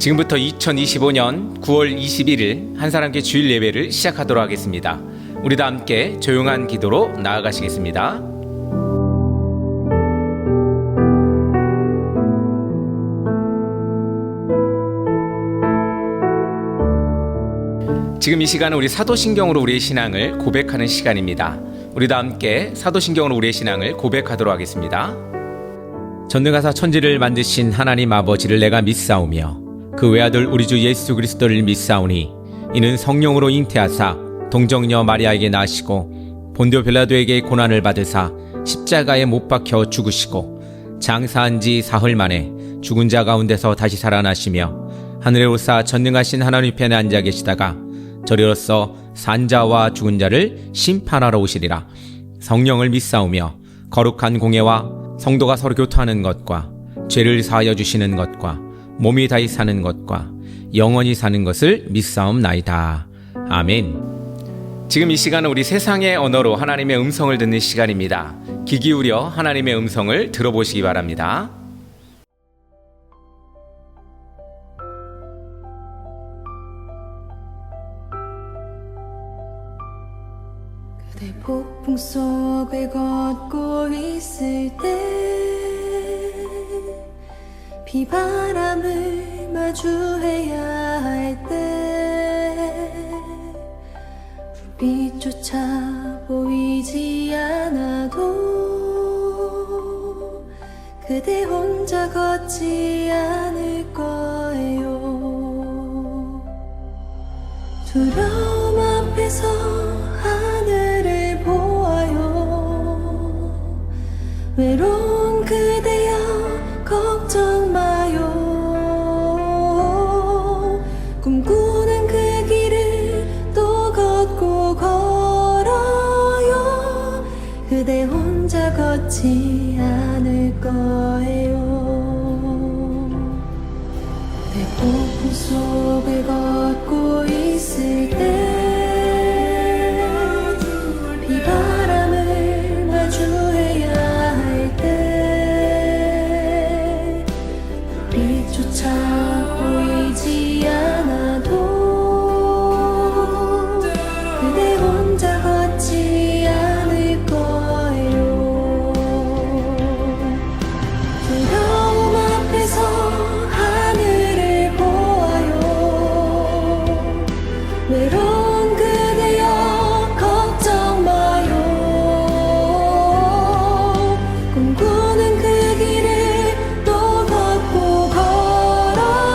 지금부터 2025년 9월 21일 한사람교회 주일 예배를 시작하도록 하겠습니다. 우리 다 함께 조용한 기도로 나아가시겠습니다. 지금 이 시간은 우리 사도신경으로 우리의 신앙을 고백하는 시간입니다. 우리 다 함께 사도신경으로 우리의 신앙을 고백하도록 하겠습니다. 전능하사 천지를 만드신 하나님 아버지를 내가 믿사오며 그 외아들 우리 주 예수 그리스도를 믿사오니 이는 성령으로 잉태하사 동정녀 마리아에게 나시고 본디오 빌라도에게 고난을 받으사 십자가에 못 박혀 죽으시고 장사한 지 사흘 만에 죽은 자 가운데서 다시 살아나시며 하늘에 오사 전능하신 하나님 편에 앉아 계시다가 저리로서 산자와 죽은 자를 심판하러 오시리라. 성령을 믿사오며 거룩한 공예와 성도가 서로 교토하는 것과 죄를 사하여 주시는 것과 몸이 다시 사는 것과 영원히 사는 것을 믿사옵나이다. 아멘. 지금 이 시간은 우리 세상의 언어로 하나님의 음성을 듣는 시간입니다. 귀 기울여 하나님의 음성을 들어보시기 바랍니다. 그대 폭풍 속을 걷고 있을 때 비바람을 마주해야 할 때 불빛조차 보이지 않아도 그대 혼자 걷지 않을 거예요. 두려움 앞에서 하늘을 보아요. 외로운 그대여 걱정 마요. 꿈꾸는 그 길을 또 걷고 걸어요. 그대 혼자 걷지 않을 거예요. 내 폭풍 속을 걷고 있을 때 비바람을 마주해야 할 때 빛조차 보이지 않아도 그대 혼자 걷지 않을 거예요. 두려움 앞에서 하늘을 보아요. 외로운 그대여 걱정 마요. 꿈꾸는 그 길을 또 걷고 걸어요.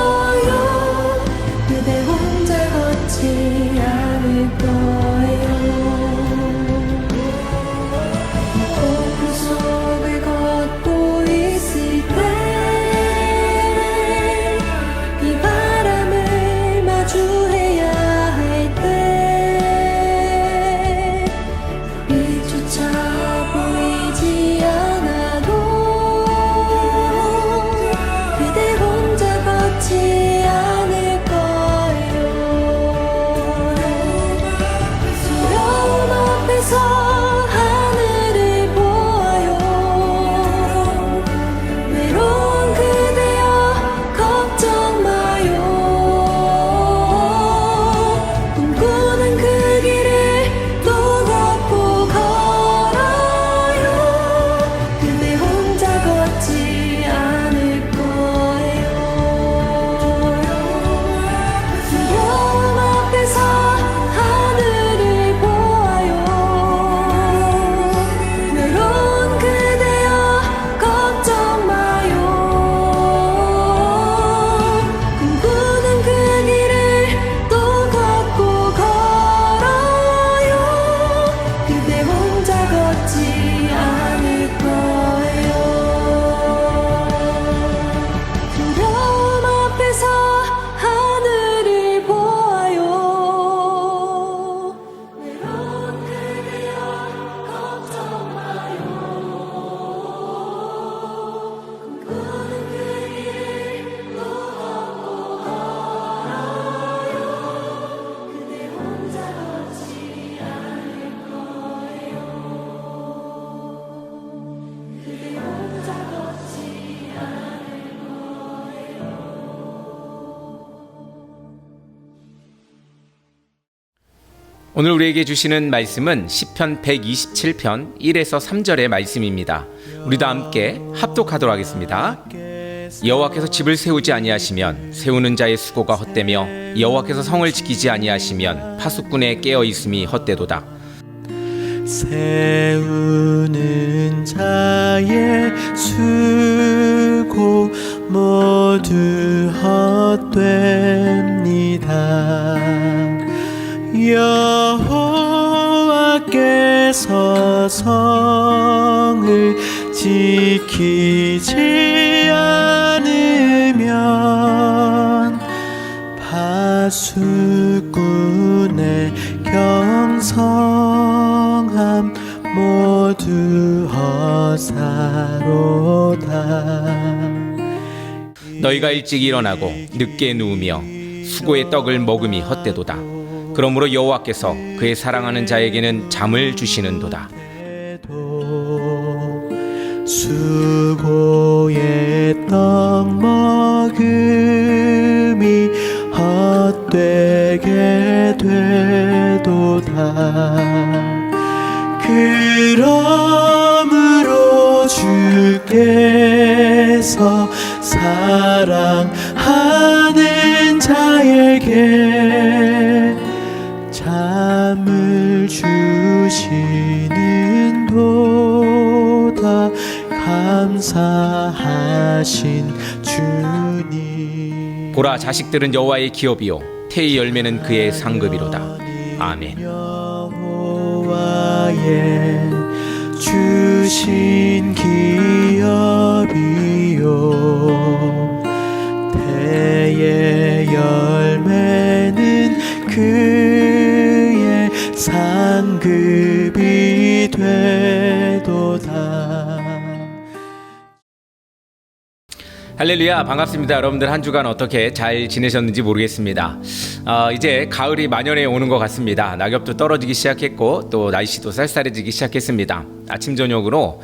오늘 우리에게 주시는 말씀은 시편 127편 1에서 3절의 말씀입니다. 우리도 함께 합독하도록 하겠습니다. 여호와께서 집을 세우지 아니하시면 세우는 자의 수고가 헛되며 여호와께서 성을 지키지 아니하시면 파수꾼의 깨어있음이 헛되도다. 세우는 자의 수고 모두 헛됩니다. 여호와께서 성을 지키지 않으면 파수꾼의 경성함 모두 헛사로다. 너희가 일찍 일어나고 늦게 누우며 수고의 떡을 먹음이 헛되도다. 그러므로 여호와께서 그의 사랑하는 자에게는 잠을 주시는도다. 수고의 떡 먹음이 헛되게 되도다. 그러므로 주께서 사랑하는 자에게 잠을 주시는도다. 감사하신 주님. 보라, 자식들은 여호와의 기업이요 태의 열매는 그의 상급이로다. 아멘. 여호와의 주신 기업이요 태의 열매는 그의 상급이 되도다. 할렐루야, 반갑습니다. 여러분들 한 주간 어떻게 잘 지내셨는지 모르겠습니다. 이제 가을이 만연해 오는 것 같습니다. 낙엽도 떨어지기 시작했고 또 날씨도 쌀쌀해지기 시작했습니다. 아침 저녁으로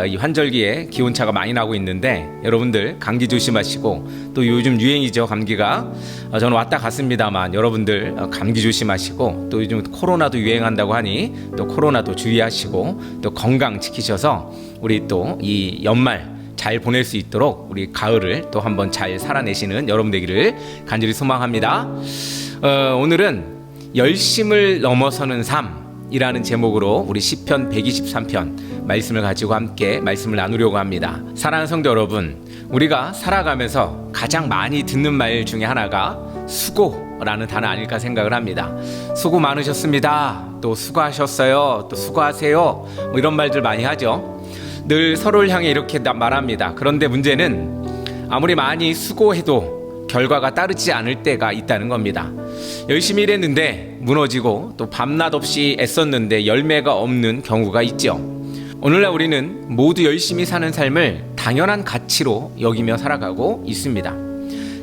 이 환절기에 기온차가 많이 나고 있는데 여러분들 감기 조심하시고, 또 요즘 유행이죠, 감기가. 저는 왔다 갔습니다만 여러분들 감기 조심하시고, 또 요즘 코로나도 유행한다고 하니 또 코로나도 주의하시고 또 건강 지키셔서 우리 또 이 연말 잘 보낼 수 있도록 우리 가을을 또 한번 잘 살아내시는 여러분 되기를 간절히 소망합니다. 오늘은 열심을 넘어서는 삶이라는 제목으로 우리 시편 123편 말씀을 가지고 함께 말씀을 나누려고 합니다. 사랑하는 성도 여러분, 우리가 살아가면서 가장 많이 듣는 말 중에 하나가 수고라는 단어 아닐까 생각을 합니다. 수고 많으셨습니다. 또 수고하셨어요. 또 수고하세요. 뭐 이런 말들 많이 하죠. 늘 서로를 향해 이렇게 말합니다. 그런데 문제는 아무리 많이 수고해도 결과가 따르지 않을 때가 있다는 겁니다. 열심히 일했는데 무너지고, 또 밤낮 없이 애썼는데 열매가 없는 경우가 있죠. 오늘날 우리는 모두 열심히 사는 삶을 당연한 가치로 여기며 살아가고 있습니다.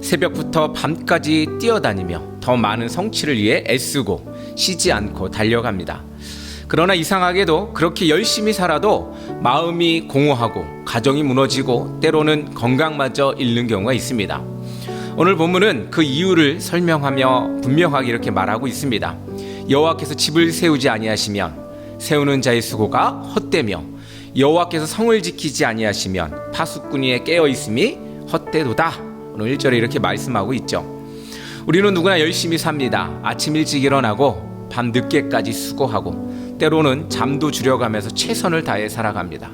새벽부터 밤까지 뛰어다니며 더 많은 성취를 위해 애쓰고 쉬지 않고 달려갑니다. 그러나 이상하게도 그렇게 열심히 살아도 마음이 공허하고 가정이 무너지고 때로는 건강마저 잃는 경우가 있습니다. 오늘 본문은 그 이유를 설명하며 분명하게 이렇게 말하고 있습니다. 여호와께서 집을 세우지 아니하시면 세우는 자의 수고가 헛되며 여호와께서 성을 지키지 아니하시면 파수꾼이 깨어있음이 헛되도다. 오늘 1절에 이렇게 말씀하고 있죠. 우리는 누구나 열심히 삽니다. 아침 일찍 일어나고 밤 늦게까지 수고하고 때로는 잠도 줄여가면서 최선을 다해 살아갑니다.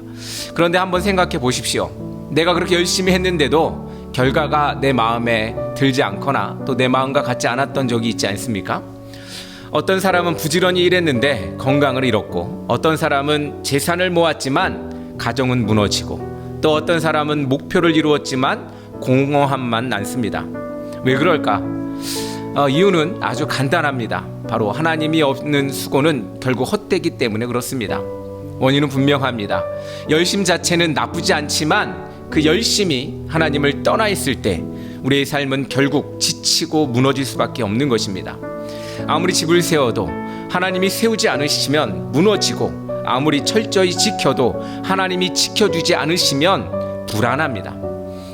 그런데 한번 생각해 보십시오. 내가 그렇게 열심히 했는데도 결과가 내 마음에 들지 않거나 또 내 마음과 같지 않았던 적이 있지 않습니까? 어떤 사람은 부지런히 일했는데 건강을 잃었고, 어떤 사람은 재산을 모았지만 가정은 무너지고, 또 어떤 사람은 목표를 이루었지만 공허함만 남습니다. 왜 그럴까? 이유는 아주 간단합니다. 바로 하나님이 없는 수고는 결국 헛되기 때문에 그렇습니다. 원인은 분명합니다. 열심 자체는 나쁘지 않지만 그 열심이 하나님을 떠나 있을 때 우리의 삶은 결국 지치고 무너질 수밖에 없는 것입니다. 아무리 집을 세워도 하나님이 세우지 않으시면 무너지고, 아무리 철저히 지켜도 하나님이 지켜주지 않으시면 불안합니다.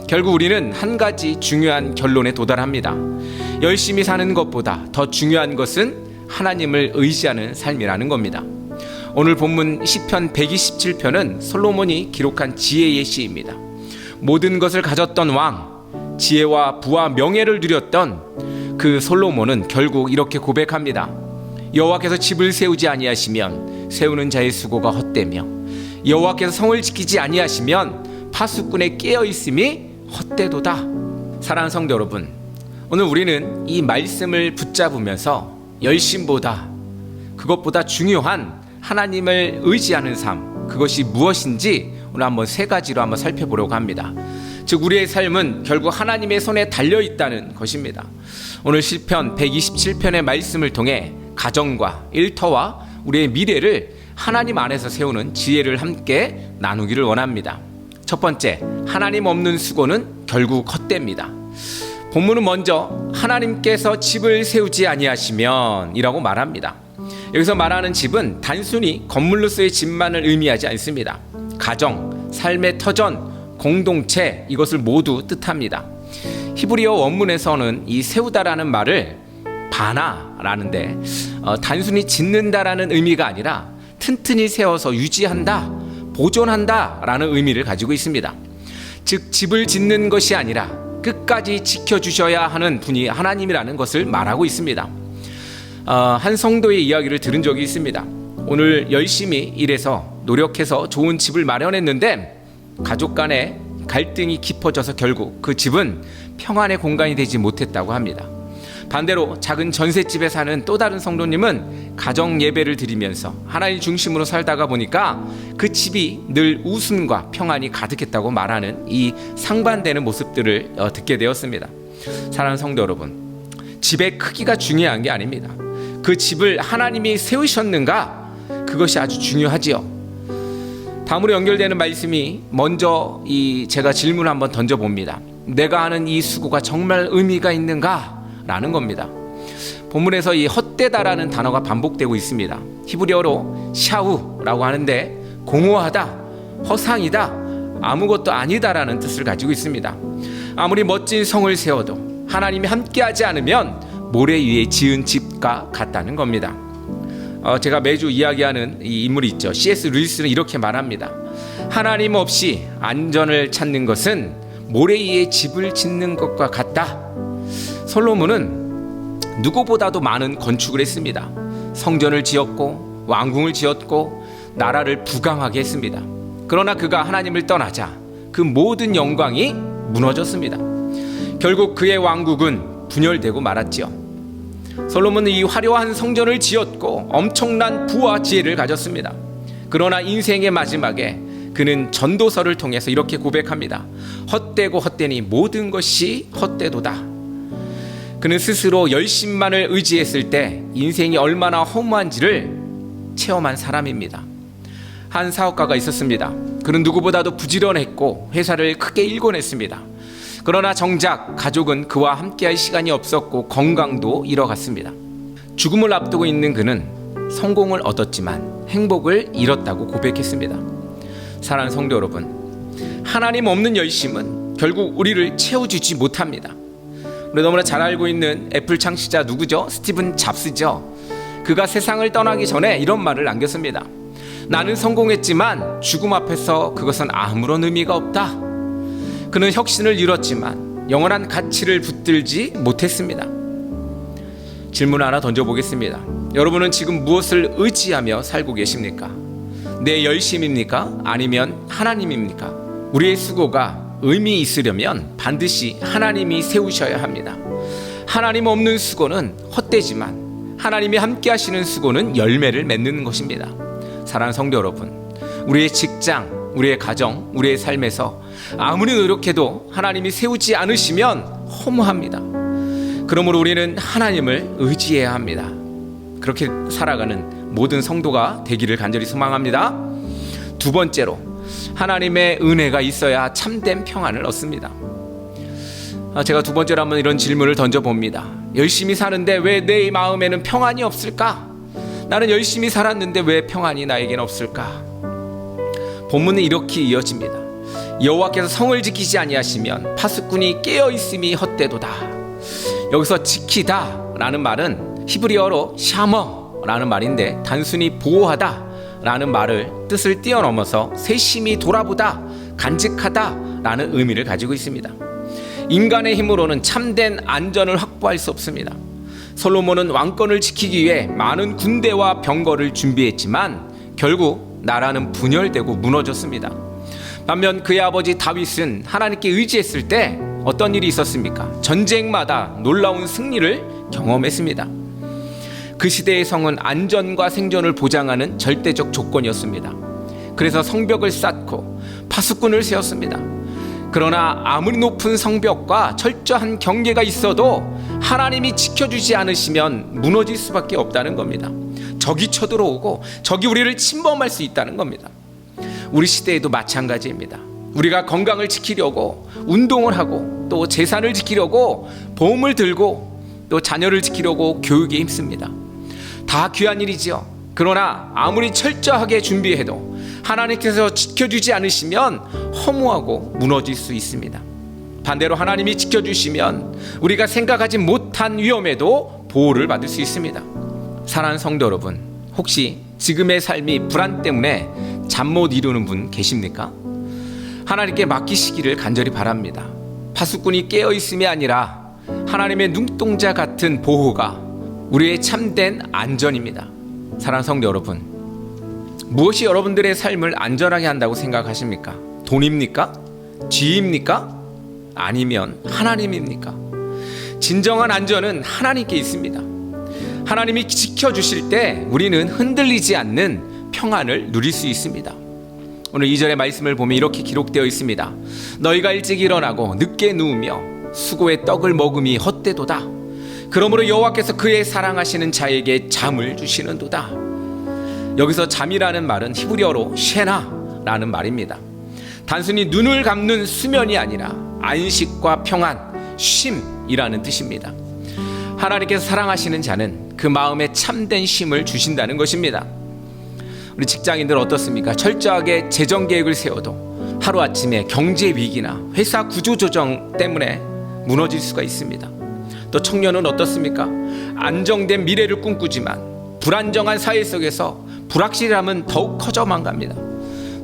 결국 우리는 한 가지 중요한 결론에 도달합니다. 열심히 사는 것보다 더 중요한 것은 하나님을 의지하는 삶이라는 겁니다. 오늘 본문 시편 127편은 솔로몬이 기록한 지혜의 시입니다. 모든 것을 가졌던 왕, 지혜와 부와 명예를 누렸던 그 솔로몬은 결국 이렇게 고백합니다. 여호와께서 집을 세우지 아니하시면 세우는 자의 수고가 헛되며 여호와께서 성을 지키지 아니하시면 파수꾼의 깨어있음이 헛되도다. 사랑하는 성도 여러분, 오늘 우리는 이 말씀을 붙잡으면서 열심보다, 그것보다 중요한 하나님을 의지하는 삶, 그것이 무엇인지 오늘 한번 세 가지로 한번 살펴보려고 합니다. 즉 우리의 삶은 결국 하나님의 손에 달려있다는 것입니다. 오늘 시편 127편의 말씀을 통해 가정과 일터와 우리의 미래를 하나님 안에서 세우는 지혜를 함께 나누기를 원합니다. 첫 번째, 하나님 없는 수고는 결국 헛됩니다. 본문은 먼저 하나님께서 집을 세우지 아니하시면 이라고 말합니다. 여기서 말하는 집은 단순히 건물로서의 집만을 의미하지 않습니다. 가정, 삶의 터전, 공동체, 이것을 모두 뜻합니다. 히브리어 원문에서는 이 세우다라는 말을 바나라는데 단순히 짓는다라는 의미가 아니라 튼튼히 세워서 유지한다, 보존한다 라는 의미를 가지고 있습니다. 즉 집을 짓는 것이 아니라 끝까지 지켜주셔야 하는 분이 하나님이라는 것을 말하고 있습니다. 한 성도의 이야기를 들은 적이 있습니다. 오늘 열심히 일해서 노력해서 좋은 집을 마련했는데 가족 간에 갈등이 깊어져서 결국 그 집은 평안의 공간이 되지 못했다고 합니다. 반대로 작은 전셋집에 사는 또 다른 성도님은 가정 예배를 드리면서 하나님 중심으로 살다가 보니까 그 집이 늘 웃음과 평안이 가득했다고 말하는 이 상반되는 모습들을 듣게 되었습니다. 사랑하는 성도 여러분, 집의 크기가 중요한 게 아닙니다. 그 집을 하나님이 세우셨는가, 그것이 아주 중요하지요. 다음으로 연결되는 말씀이 먼저 제가 질문을 한번 던져봅니다. 내가 하는 이 수고가 정말 의미가 있는가? 라는 겁니다. 본문에서 이 헛되다라는 단어가 반복되고 있습니다. 히브리어로 샤우라고 하는데 공허하다, 허상이다, 아무것도 아니다라는 뜻을 가지고 있습니다. 아무리 멋진 성을 세워도 하나님이 함께하지 않으면 모래 위에 지은 집과 같다는 겁니다. 제가 매주 이야기하는 이 인물이 있죠. C.S. 루이스는 이렇게 말합니다. 하나님 없이 안전을 찾는 것은 모래 위에 집을 짓는 것과 같다. 솔로몬은 누구보다도 많은 건축을 했습니다. 성전을 지었고 왕궁을 지었고 나라를 부강하게 했습니다. 그러나 그가 하나님을 떠나자 그 모든 영광이 무너졌습니다. 결국 그의 왕국은 분열되고 말았지요. 솔로몬은 이 화려한 성전을 지었고 엄청난 부와 지혜를 가졌습니다. 그러나 인생의 마지막에 그는 전도서를 통해서 이렇게 고백합니다. 헛되고 헛되니 모든 것이 헛되도다. 그는 스스로 열심만을 의지했을 때 인생이 얼마나 허무한지를 체험한 사람입니다. 한 사업가가 있었습니다. 그는 누구보다도 부지런했고 회사를 크게 일궈냈습니다. 그러나 정작 가족은 그와 함께할 시간이 없었고 건강도 잃어갔습니다. 죽음을 앞두고 있는 그는 성공을 얻었지만 행복을 잃었다고 고백했습니다. 사랑하는 성도 여러분, 하나님 없는 열심은 결국 우리를 채워주지 못합니다. 우리 너무나 잘 알고 있는 애플 창시자 누구죠? 스티븐 잡스죠. 그가 세상을 떠나기 전에 이런 말을 남겼습니다. 나는 성공했지만 죽음 앞에서 그것은 아무런 의미가 없다. 그는 혁신을 이뤘지만 영원한 가치를 붙들지 못했습니다. 질문 하나 던져보겠습니다. 여러분은 지금 무엇을 의지하며 살고 계십니까? 내 열심입니까? 아니면 하나님입니까? 우리의 수고가 의미 있으려면 반드시 하나님이 세우셔야 합니다. 하나님 없는 수고는 헛되지만 하나님이 함께 하시는 수고는 열매를 맺는 것입니다. 사랑하는 성도 여러분, 우리의 직장, 우리의 가정, 우리의 삶에서 아무리 노력해도 하나님이 세우지 않으시면 허무합니다. 그러므로 우리는 하나님을 의지해야 합니다. 그렇게 살아가는 모든 성도가 되기를 간절히 소망합니다. 두 번째로, 하나님의 은혜가 있어야 참된 평안을 얻습니다. 제가 두 번째로 한번 이런 질문을 던져봅니다. 열심히 사는데 왜 내 마음에는 평안이 없을까? 나는 열심히 살았는데 왜 평안이 나에게는 없을까? 본문은 이렇게 이어집니다. 여호와께서 성을 지키지 아니하시면 파수꾼이 깨어있음이 헛되도다. 여기서 지키다 라는 말은 히브리어로 샤머라는 말인데 단순히 보호하다라는 말을 뜻을 뛰어넘어서 세심히 돌아보다, 간직하다라는 의미를 가지고 있습니다. 인간의 힘으로는 참된 안전을 확보할 수 없습니다. 솔로몬은 왕권을 지키기 위해 많은 군대와 병거를 준비했지만 결국 나라는 분열되고 무너졌습니다. 반면 그의 아버지 다윗은 하나님께 의지했을 때 어떤 일이 있었습니까? 전쟁마다 놀라운 승리를 경험했습니다. 그 시대의 성은 안전과 생존을 보장하는 절대적 조건이었습니다. 그래서 성벽을 쌓고 파수꾼을 세웠습니다. 그러나 아무리 높은 성벽과 철저한 경계가 있어도 하나님이 지켜주지 않으시면 무너질 수밖에 없다는 겁니다. 적이 쳐들어오고 적이 우리를 침범할 수 있다는 겁니다. 우리 시대에도 마찬가지입니다. 우리가 건강을 지키려고 운동을 하고 또 재산을 지키려고 보험을 들고 또 자녀를 지키려고 교육에 힘씁니다. 다 귀한 일이지요. 그러나 아무리 철저하게 준비해도 하나님께서 지켜주지 않으시면 허무하고 무너질 수 있습니다. 반대로 하나님이 지켜주시면 우리가 생각하지 못한 위험에도 보호를 받을 수 있습니다. 사랑하는 성도 여러분, 혹시 지금의 삶이 불안 때문에 잠 못 이루는 분 계십니까? 하나님께 맡기시기를 간절히 바랍니다. 파수꾼이 깨어있음이 아니라 하나님의 눈동자 같은 보호가 우리의 참된 안전입니다. 사랑하는 성도 여러분, 무엇이 여러분들의 삶을 안전하게 한다고 생각하십니까? 돈입니까? 지위입니까? 아니면 하나님입니까? 진정한 안전은 하나님께 있습니다. 하나님이 지켜주실 때 우리는 흔들리지 않는 평안을 누릴 수 있습니다. 오늘 2절의 말씀을 보면 이렇게 기록되어 있습니다. 너희가 일찍 일어나고 늦게 누우며 수고의 떡을 먹음이 헛되도다. 그러므로 여호와께서 그의 사랑하시는 자에게 잠을 주시는도다. 여기서 잠이라는 말은 히브리어로 쉐나라는 말입니다. 단순히 눈을 감는 수면이 아니라 안식과 평안, 쉼이라는 뜻입니다. 하나님께서 사랑하시는 자는 그 마음에 참된 쉼을 주신다는 것입니다. 우리 직장인들 어떻습니까? 철저하게 재정 계획을 세워도 하루아침에 경제 위기나 회사 구조조정 때문에 무너질 수가 있습니다. 또 청년은 어떻습니까? 안정된 미래를 꿈꾸지만 불안정한 사회 속에서 불확실함은 더욱 커져만 갑니다.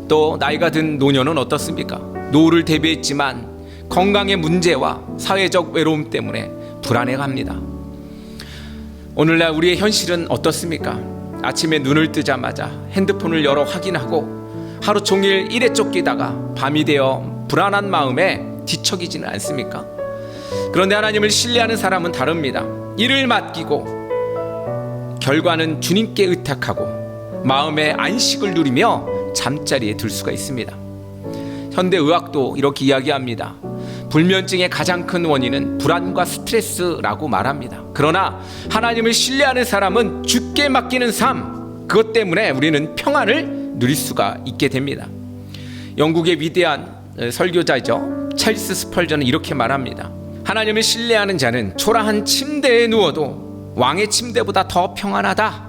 또 나이가 든 노년은 어떻습니까? 노후를 대비했지만 건강의 문제와 사회적 외로움 때문에 불안해갑니다. 오늘날 우리의 현실은 어떻습니까? 아침에 눈을 뜨자마자 핸드폰을 열어 확인하고 하루 종일 일에 쫓기다가 밤이 되어 불안한 마음에 뒤척이지는 않습니까? 그런데 하나님을 신뢰하는 사람은 다릅니다. 일을 맡기고 결과는 주님께 의탁하고 마음의 안식을 누리며 잠자리에 들 수가 있습니다. 현대의학도 이렇게 이야기합니다. 불면증의 가장 큰 원인은 불안과 스트레스라고 말합니다. 그러나 하나님을 신뢰하는 사람은 주께 맡기는 삶, 그것 때문에 우리는 평안을 누릴 수가 있게 됩니다. 영국의 위대한 설교자이죠, 찰스 스펄전은 이렇게 말합니다. 하나님을 신뢰하는 자는 초라한 침대에 누워도 왕의 침대보다 더 평안하다.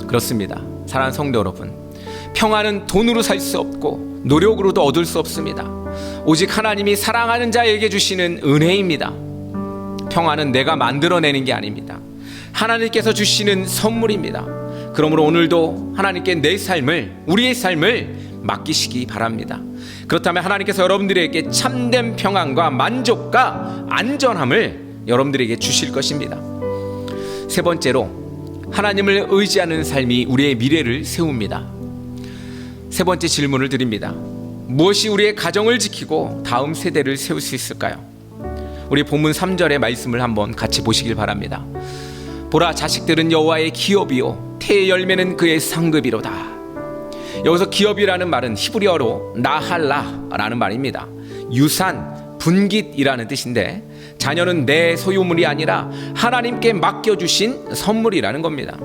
그렇습니다. 사랑하는 성도 여러분, 평안은 돈으로 살 수 없고 노력으로도 얻을 수 없습니다. 오직 하나님이 사랑하는 자에게 주시는 은혜입니다. 평안은 내가 만들어내는 게 아닙니다. 하나님께서 주시는 선물입니다. 그러므로 오늘도 하나님께 내 삶을, 우리의 삶을 맡기시기 바랍니다. 그렇다면 하나님께서 여러분들에게 참된 평안과 만족과 안전함을 여러분들에게 주실 것입니다. 세 번째로, 하나님을 의지하는 삶이 우리의 미래를 세웁니다. 세 번째 질문을 드립니다. 무엇이 우리의 가정을 지키고 다음 세대를 세울 수 있을까요? 우리 본문 3절의 말씀을 한번 같이 보시길 바랍니다. 보라, 자식들은 여호와의 기업이요 태의 열매는 그의 상급이로다. 여기서 기업이라는 말은 히브리어로 나할라라는 말입니다. 유산, 분깃이라는 뜻인데 자녀는 내 소유물이 아니라 하나님께 맡겨주신 선물이라는 겁니다.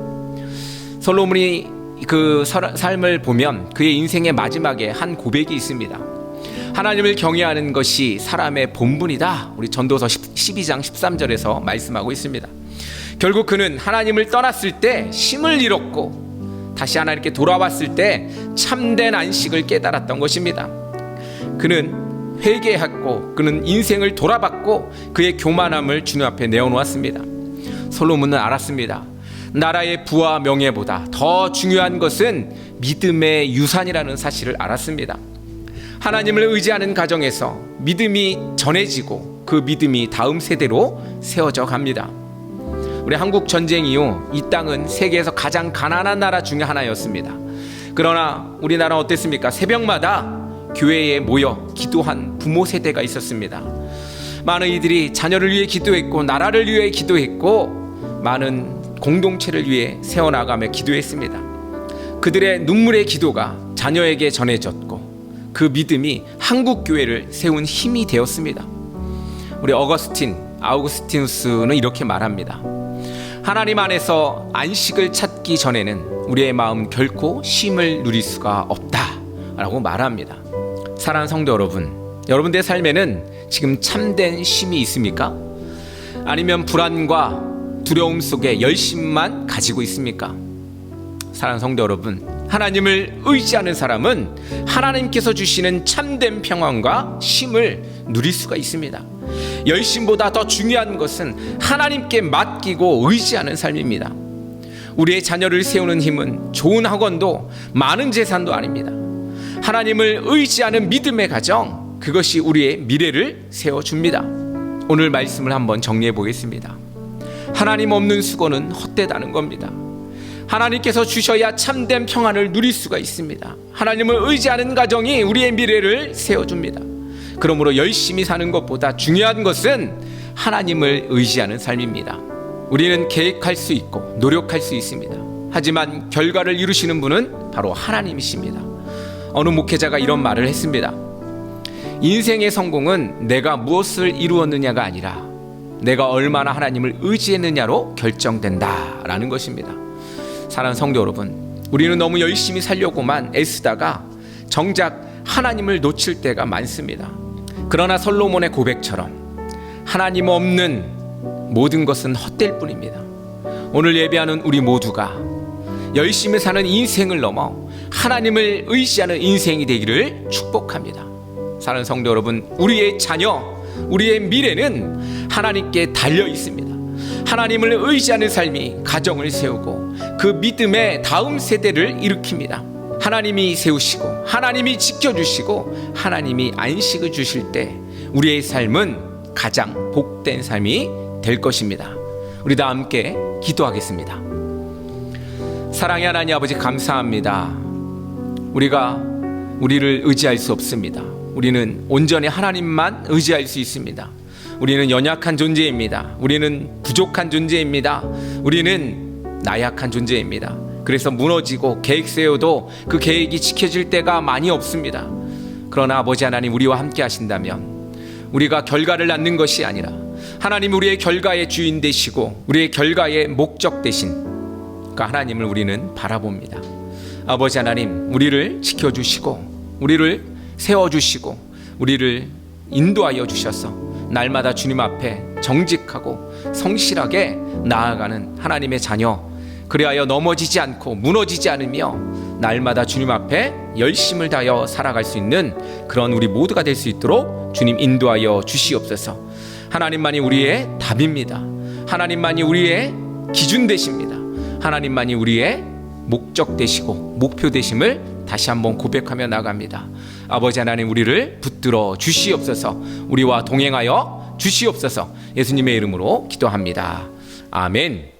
솔로몬이 그 삶을 보면 그의 인생의 마지막에 한 고백이 있습니다. 하나님을 경외하는 것이 사람의 본분이다. 우리 전도서 12장 13절에서 말씀하고 있습니다. 결국 그는 하나님을 떠났을 때 힘을 잃었고 다시 하나님께 돌아왔을 때 참된 안식을 깨달았던 것입니다. 그는 회개했고 그는 인생을 돌아봤고 그의 교만함을 주님 앞에 내어놓았습니다. 솔로몬은 알았습니다. 나라의 부와 명예보다 더 중요한 것은 믿음의 유산이라는 사실을 알았습니다. 하나님을 의지하는 가정에서 믿음이 전해지고 그 믿음이 다음 세대로 세워져 갑니다. 우리 한국 전쟁 이후 이 땅은 세계에서 가장 가난한 나라 중에 하나였습니다. 그러나 우리나라 어땠습니까? 새벽마다 교회에 모여 기도한 부모 세대가 있었습니다. 많은 이들이 자녀를 위해 기도했고 나라를 위해 기도했고 많은 공동체를 위해 세워나가며 기도했습니다. 그들의 눈물의 기도가 자녀에게 전해졌고 그 믿음이 한국 교회를 세운 힘이 되었습니다. 우리 아우구스티누스는 이렇게 말합니다. 하나님 안에서 안식을 찾기 전에는 우리의 마음 결코 쉼을 누릴 수가 없다라고 말합니다. 사랑하는 성도 여러분, 여러분들의 삶에는 지금 참된 쉼이 있습니까? 아니면 불안과 두려움 속에 열심만 가지고 있습니까? 사랑하는 성도 여러분, 하나님을 의지하는 사람은 하나님께서 주시는 참된 평안과 쉼을 누릴 수가 있습니다. 열심보다 더 중요한 것은 하나님께 맡기고 의지하는 삶입니다. 우리의 자녀를 세우는 힘은 좋은 학원도 많은 재산도 아닙니다. 하나님을 의지하는 믿음의 가정, 그것이 우리의 미래를 세워줍니다. 오늘 말씀을 한번 정리해 보겠습니다. 하나님 없는 수고는 헛되다는 겁니다. 하나님께서 주셔야 참된 평안을 누릴 수가 있습니다. 하나님을 의지하는 가정이 우리의 미래를 세워줍니다. 그러므로 열심히 사는 것보다 중요한 것은 하나님을 의지하는 삶입니다. 우리는 계획할 수 있고 노력할 수 있습니다. 하지만 결과를 이루시는 분은 바로 하나님이십니다. 어느 목회자가 이런 말을 했습니다. 인생의 성공은 내가 무엇을 이루었느냐가 아니라 내가 얼마나 하나님을 의지했느냐로 결정된다라는 것입니다. 사랑하는 성도 여러분, 우리는 너무 열심히 살려고만 애쓰다가 정작 하나님을 놓칠 때가 많습니다. 그러나 솔로몬의 고백처럼 하나님 없는 모든 것은 헛될 뿐입니다. 오늘 예배하는 우리 모두가 열심히 사는 인생을 넘어 하나님을 의지하는 인생이 되기를 축복합니다. 사랑하는 성도 여러분, 우리의 자녀, 우리의 미래는 하나님께 달려 있습니다. 하나님을 의지하는 삶이 가정을 세우고 그 믿음의 다음 세대를 일으킵니다. 하나님이 세우시고 하나님이 지켜주시고 하나님이 안식을 주실 때 우리의 삶은 가장 복된 삶이 될 것입니다. 우리 다 함께 기도하겠습니다. 사랑의 하나님 아버지, 감사합니다. 우리를 의지할 수 없습니다. 우리는 온전히 하나님만 의지할 수 있습니다. 우리는 연약한 존재입니다. 우리는 부족한 존재입니다. 우리는 나약한 존재입니다. 그래서 무너지고 계획 세워도 그 계획이 지켜질 때가 많이 없습니다. 그러나 아버지 하나님, 우리와 함께 하신다면 우리가 결과를 낳는 것이 아니라 하나님 우리의 결과의 주인 되시고 우리의 결과의 목적 되신 그 하나님을 우리는 바라봅니다. 아버지 하나님, 우리를 지켜주시고 우리를 세워주시고 우리를 인도하여 주셔서 날마다 주님 앞에 정직하고 성실하게 나아가는 하나님의 자녀, 그리하여 넘어지지 않고 무너지지 않으며 날마다 주님 앞에 열심을 다하여 살아갈 수 있는 그런 우리 모두가 될 수 있도록 주님 인도하여 주시옵소서. 하나님만이 우리의 답입니다. 하나님만이 우리의 기준 되십니다. 하나님만이 우리의 목적 되시고 목표 되심을 다시 한번 고백하며 나갑니다. 아버지 하나님, 우리를 붙들어 주시옵소서. 우리와 동행하여 주시옵소서. 예수님의 이름으로 기도합니다. 아멘.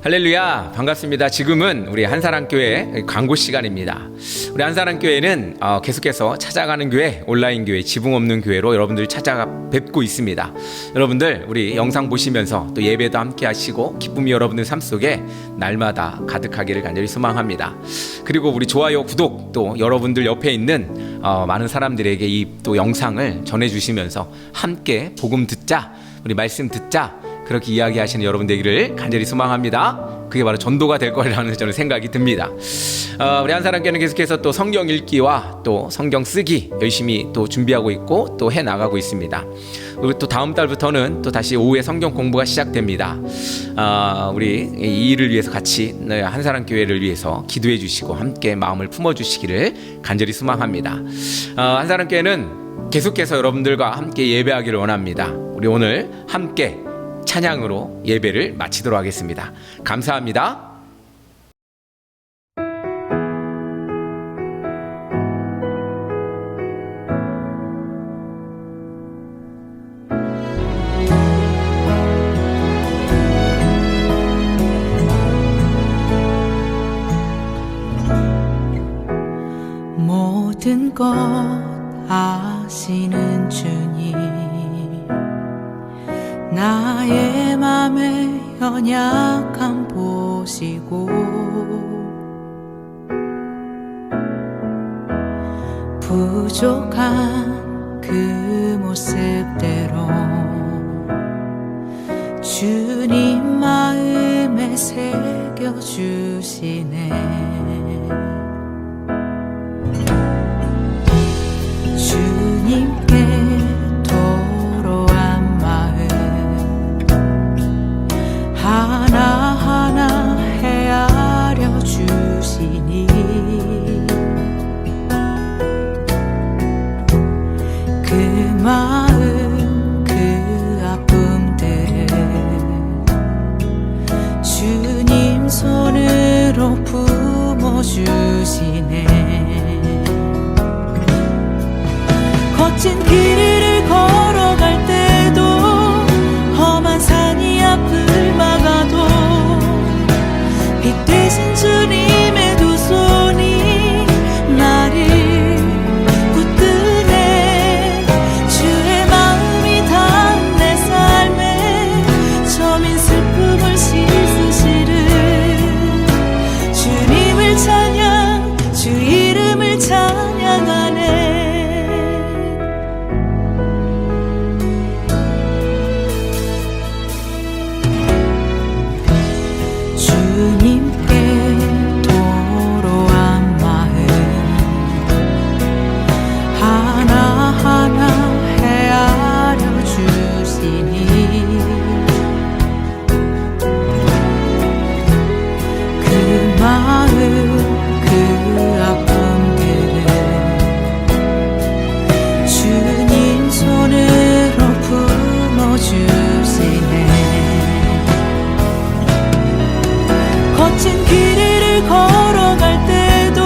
할렐루야, 반갑습니다. 지금은 우리 한사랑교회 광고 시간입니다. 우리 한사랑교회는 계속해서 찾아가는 교회, 온라인 교회, 지붕 없는 교회로 여러분들 찾아가 뵙고 있습니다. 여러분들 우리 영상 보시면서 또 예배도 함께 하시고 기쁨이 여러분들 삶 속에 날마다 가득하기를 간절히 소망합니다. 그리고 우리 좋아요, 구독, 또 여러분들 옆에 있는 많은 사람들에게 이 또 영상을 전해주시면서 함께 복음 듣자, 우리 말씀 듣자, 그렇게 이야기하시는 여러분 되기를 간절히 소망합니다. 그게 바로 전도가 될 거라는 저는 생각이 듭니다. 우리 한사람교회는 계속해서 또 성경 읽기와 또 성경 쓰기 열심히 또 준비하고 있고 또 해나가고 있습니다. 그리고 또 다음 달부터는 또 다시 오후에 성경 공부가 시작됩니다. 우리 이 일을 위해서 같이 한사람교회를 위해서 기도해 주시고 함께 마음을 품어주시기를 간절히 소망합니다. 한사람교회는 계속해서 여러분들과 함께 예배하기를 원합니다. 우리 오늘 함께 찬양으로 예배를 마치도록 하겠습니다. 감사합니다. 모든 것 아시는 주님, 나의 맘의 연약함 보시고 부족한 그 모습대로 주님 마음에 새겨주시네. 주님께 토로한 마음 하나하나 헤아려 주시니 그 마음 그 아픔들을 주님 손으로 품어주시네. 거친 길을 걸어갈 때도 험한 산이 앞을 막아도 빛 되신 주님의 두 손이 나를 붙드네. 주의 마음이 닿은 내 삶에 저민 슬픔을 씻으시는 주님을 찬양 주 이름을 찬양하네. 주님께 토로한 마음 하나하나 헤아려 주시니 그 마음 그 아픔들을 주님 손으로 품어주시네. 거친 길을 걸어갈 때도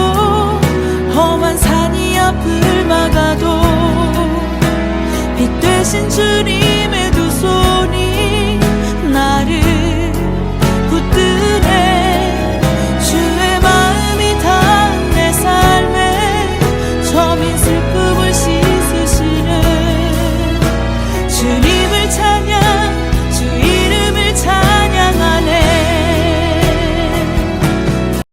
험한 산이 앞을 막아도 빛 되신 주님